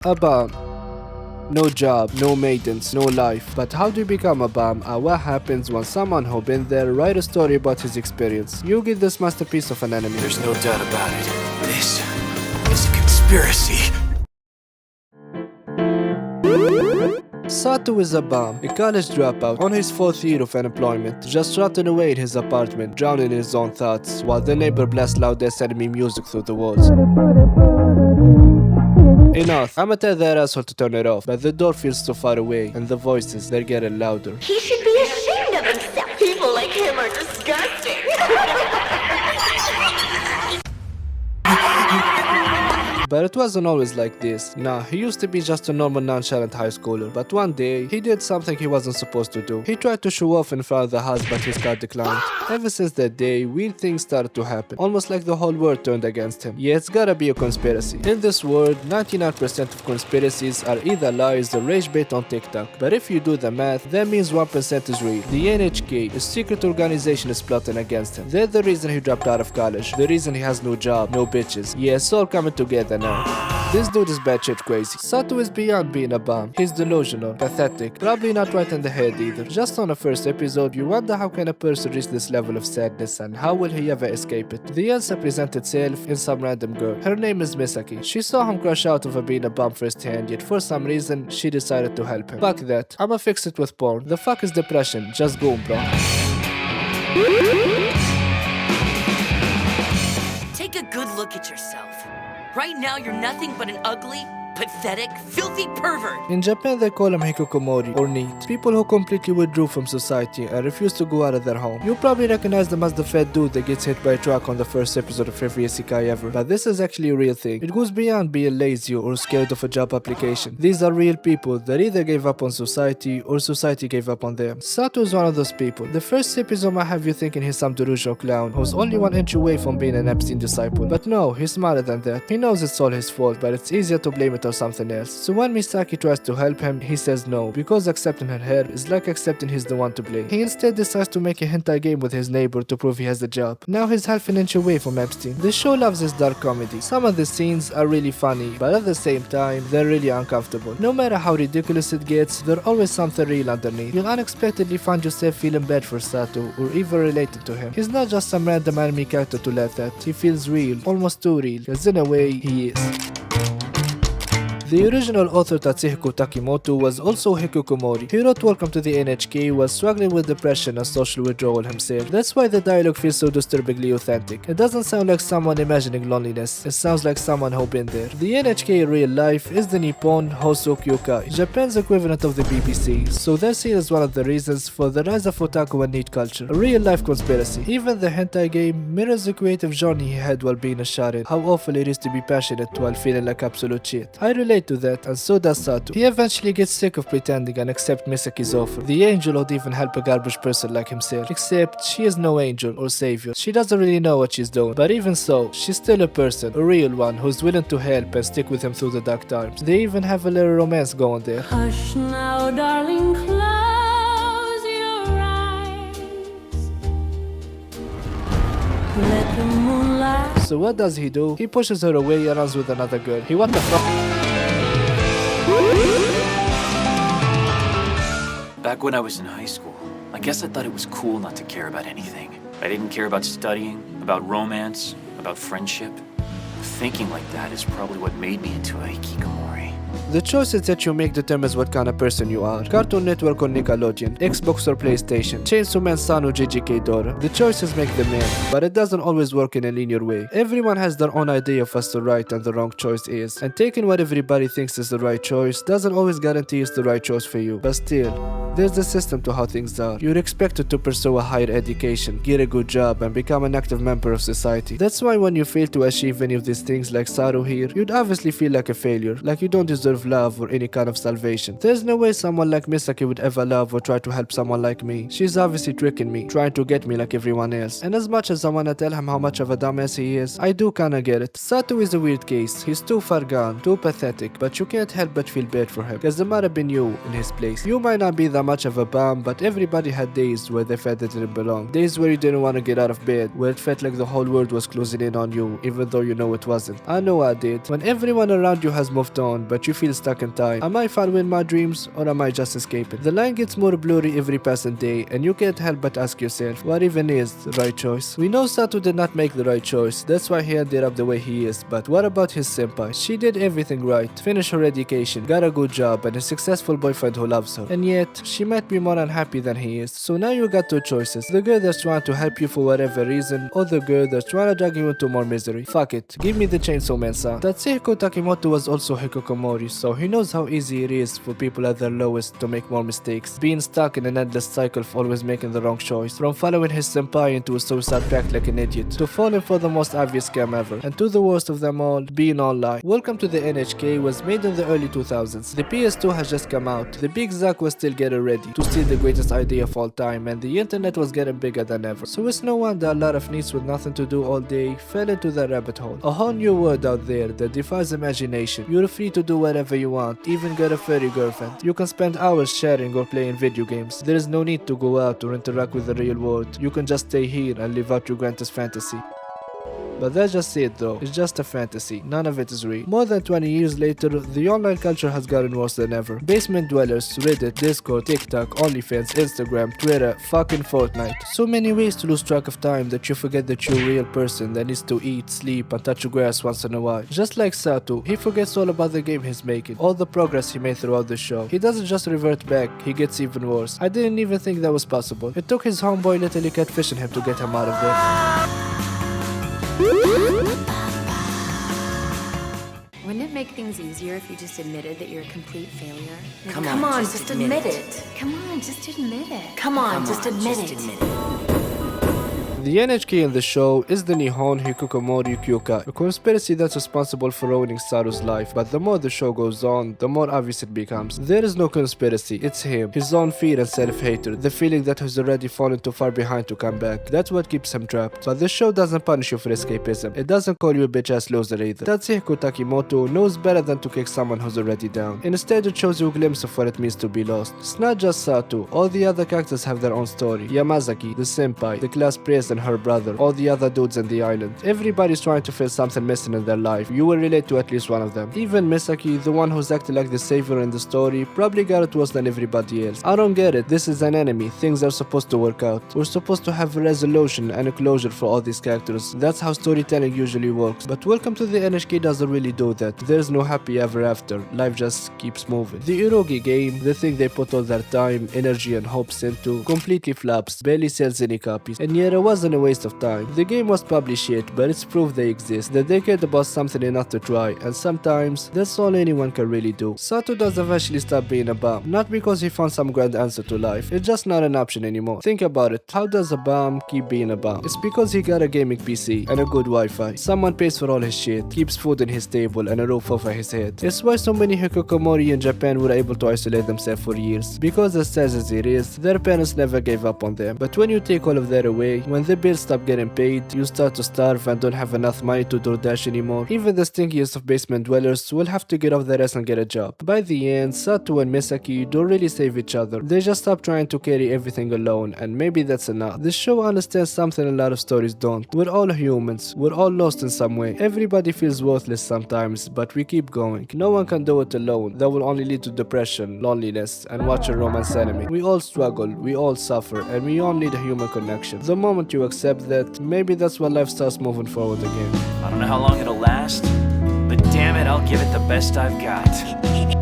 A bum. No job, no maintenance, no life. But how do you become a bum, and what happens when someone who been there write a story about his experience? You get this masterpiece of an anime. There's no doubt about it. This is a conspiracy. Sato is a bum, a college dropout on his 4th year of unemployment, just rotting away in his apartment, drowning in his own thoughts, while the neighbor blasts loud-ass anime music through the walls. Enough, I'ma tell that asshole to turn it off, but the door feels so far away, and the voices, they're getting louder. He should be ashamed of himself. People like him are disgusting. But it wasn't always like this. Nah, he used to be just a normal nonchalant high schooler, but one day, he did something he wasn't supposed to do. He tried to show off in front of the house, but his car declined. Ever since that day, weird things started to happen, almost like the whole world turned against him. Yeah, it's gotta be a conspiracy. In this world, 99% of conspiracies are either lies or rage bait on TikTok. But if you do the math, that means 1% is real. The N.H.K, a secret organization, is plotting against him. They're the reason he dropped out of college, the reason he has no job, no bitches. Yeah, it's all coming together now. This dude is batshit crazy. Sato is beyond being a bum. He's delusional, pathetic, probably not right in the head either. Just on the first episode, you wonder how can a person reach this level of sadness and how will he ever escape it. The answer presents itself in some random girl. Her name is Misaki. She saw him crush out over being a bum firsthand, yet for some reason, she decided to help him. Fuck that. I'ma fix it with porn. The fuck is depression? Just go, bro. Take a good look at yourself. Right now, you're nothing but an ugly, pathetic, filthy pervert. In Japan, they call them Hikikomori, or neat. People who completely withdrew from society and refuse to go out of their home. You probably recognize them as the fat dude that gets hit by a truck on the first episode of every isekai ever. But this is actually a real thing. It goes beyond being lazy or scared of a job application. These are real people that either gave up on society or society gave up on them. Sato is one of those people. The first episode might have you thinking he's some delusional clown who's only 1 inch away from being an Epstein disciple. But no, he's smarter than that. He knows it's all his fault, but it's easier to blame it on something else. So when Misaki tries to help him, he says no, because accepting her help is like accepting he's the one to blame. He instead decides to make a hentai game with his neighbor to prove he has a job. Now he's half an inch away from Epstein. The show loves its dark comedy. Some of the scenes are really funny, but at the same time, they're really uncomfortable. No matter how ridiculous it gets, there's always something real underneath. You'll unexpectedly find yourself feeling bad for Sato, or even related to him. He's not just some random anime character to laugh at. He feels real, almost too real, because in a way, he is. The original author Tatsuhiko Takimoto was also Hikikomori. He wrote Welcome to the N.H.K. while struggling with depression and social withdrawal himself. That's why the dialogue feels so disturbingly authentic. It doesn't sound like someone imagining loneliness, it sounds like someone who's been there. The N.H.K. in real life is the Nippon Hoso Kyokai, Japan's equivalent of the BBC, so they're seen as one of the reasons for the rise of otaku and neat culture. A real life conspiracy. Even the hentai game mirrors the creative journey he had while being a shonen, how awful it is to be passionate while feeling like absolute shit. I relate to that, and so does Sato. He eventually gets sick of pretending and accepts Misaki's offer. The angel would even help a garbage person like himself, except she is no angel or savior. She doesn't really know what she's doing, but even so, she's still a person, a real one who's willing to help and stick with him through the dark times. They even have a little romance going there. Hush now, darling, close your eyes. Let the moonlight. So what does he do? He pushes her away and runs with another girl. What the fuck? Back when I was in high school, I guess I thought it was cool not to care about anything. I didn't care about studying, about romance, about friendship. Thinking like that is probably what made me into a Hikikomori. The choices that you make determines what kind of person you are. Cartoon Network or Nickelodeon, Xbox or PlayStation, Chainsaw Man Son or JJK Dora. The choices make the man, but it doesn't always work in a linear way. Everyone has their own idea of what's the right and the wrong choice is, and taking what everybody thinks is the right choice doesn't always guarantee it's the right choice for you. But still, there's a system to how things are. You're expected to pursue a higher education, get a good job, and become an active member of society. That's why when you fail to achieve any of these things like Saru here, you'd obviously feel like a failure, like you don't deserve love or any kind of salvation. There's no way someone like Misaki would ever love or try to help someone like me. She's obviously tricking me, trying to get me like everyone else. And as much as I wanna tell him how much of a dumbass he is, I do kinda get it. Sato is a weird case. He's too far gone, too pathetic, but you can't help but feel bad for him, cause it might have been you in his place. You might not be the that much of a bomb, but everybody had days where they felt they didn't belong. Days where you didn't want to get out of bed, where it felt like the whole world was closing in on you, even though you know it wasn't. I know I did. When everyone around you has moved on, but you feel stuck in time. Am I following my dreams, or am I just escaping? The line gets more blurry every passing day, and you can't help but ask yourself, what even is the right choice? We know Sato did not make the right choice, that's why he ended up the way he is, but what about his senpai? She did everything right, finished her education, got a good job, and a successful boyfriend who loves her. And yet, she might be more unhappy than he is. So now you got two choices. The girl that's trying to help you for whatever reason, or the girl that's trying to drag you into more misery. Fuck it, give me the Chainsaw Man-san. Tatsuhiko Takimoto was also Hikikomori, so he knows how easy it is for people at their lowest to make more mistakes, being stuck in an endless cycle of always making the wrong choice, from following his senpai into a suicide pact like an idiot, to falling for the most obvious scam ever, and to the worst of them all, being online. Welcome to the N.H.K. was made in the early 2000s. The PS2 has just come out, the big Zack was still getting ready to steal the greatest idea of all time, and the internet was getting bigger than ever. So it's no wonder a lot of needs with nothing to do all day fell into the rabbit hole. A whole new world out there that defies imagination. You're free to do whatever you want, even get a furry girlfriend. You can spend hours sharing or playing video games. There is no need to go out or interact with the real world. You can just stay here and live out your greatest fantasy. But that's just it though, it's just a fantasy, none of it is real. More than 20 years later, the online culture has gotten worse than ever. Basement dwellers, Reddit, Discord, TikTok, OnlyFans, Instagram, Twitter, fucking Fortnite. So many ways to lose track of time that you forget that you're a real person that needs to eat, sleep, and touch grass once in a while. Just like Sato, he forgets all about the game he's making, all the progress he made throughout the show. He doesn't just revert back, he gets even worse. I didn't even think that was possible. It took his homeboy literally catfishing him to get him out of there. Wouldn't it make things easier if you just admitted that you're a complete failure? Come on, just admit it. Come on, just admit it. Come on, just admit it. The N.H.K. in the show is the Nihon Hikikomori Kyuka, a conspiracy that's responsible for ruining Sato's life, but the more the show goes on, the more obvious it becomes. There is no conspiracy, it's him, his own fear and self-hatred, the feeling that he's already fallen too far behind to come back. That's what keeps him trapped. But the show doesn't punish you for escapism, it doesn't call you a bitch-ass loser either. Tatsuhiko Takimoto knows better than to kick someone who's already down. Instead, it shows you a glimpse of what it means to be lost. It's not just Sato, all the other characters have their own story. Yamazaki, the senpai, the class priest and her brother, all the other dudes in the island. Everybody's trying to fill something missing in their life. You will relate to at least one of them. Even Misaki, the one who's acting like the savior in the story, probably got it worse than everybody else. I don't get it. This is an enemy. Things are supposed to work out. We're supposed to have a resolution and a closure for all these characters. That's how storytelling usually works. But Welcome to the N.H.K. doesn't really do that. There's no happy ever after. Life just keeps moving. The Erogi game, the thing they put all their time, energy and hopes into, completely flops, barely sells any copies. And yet it wasn't a waste of time. The game was probably shit, but it's proof they exist, that they cared about something enough to try, and sometimes that's all anyone can really do. Sato does eventually stop being a bum, not because he found some grand answer to life, it's just not an option anymore. Think about it, how does a bum keep being a bum? It's because he got a gaming PC and a good Wi-Fi. Someone pays for all his shit, keeps food in his table and a roof over his head. It's why so many Hikikomori in Japan were able to isolate themselves for years, because as sad as it is, their parents never gave up on them. But when you take all of that away, when the bills stop getting paid, you start to starve and don't have enough money to DoorDash anymore. Even the stinkiest of basement dwellers will have to get off their ass and get a job. By the end, Sato and Misaki don't really save each other. They just stop trying to carry everything alone, and maybe that's enough. The show understands something a lot of stories don't. We're all humans. We're all lost in some way. Everybody feels worthless sometimes, but we keep going. No one can do it alone. That will only lead to depression, loneliness, and watching romance anime. We all struggle, we all suffer, and we all need a human connection. The moment you accept that, maybe that's when life starts moving forward again. I don't know how long it'll last, but damn it, I'll give it the best I've got.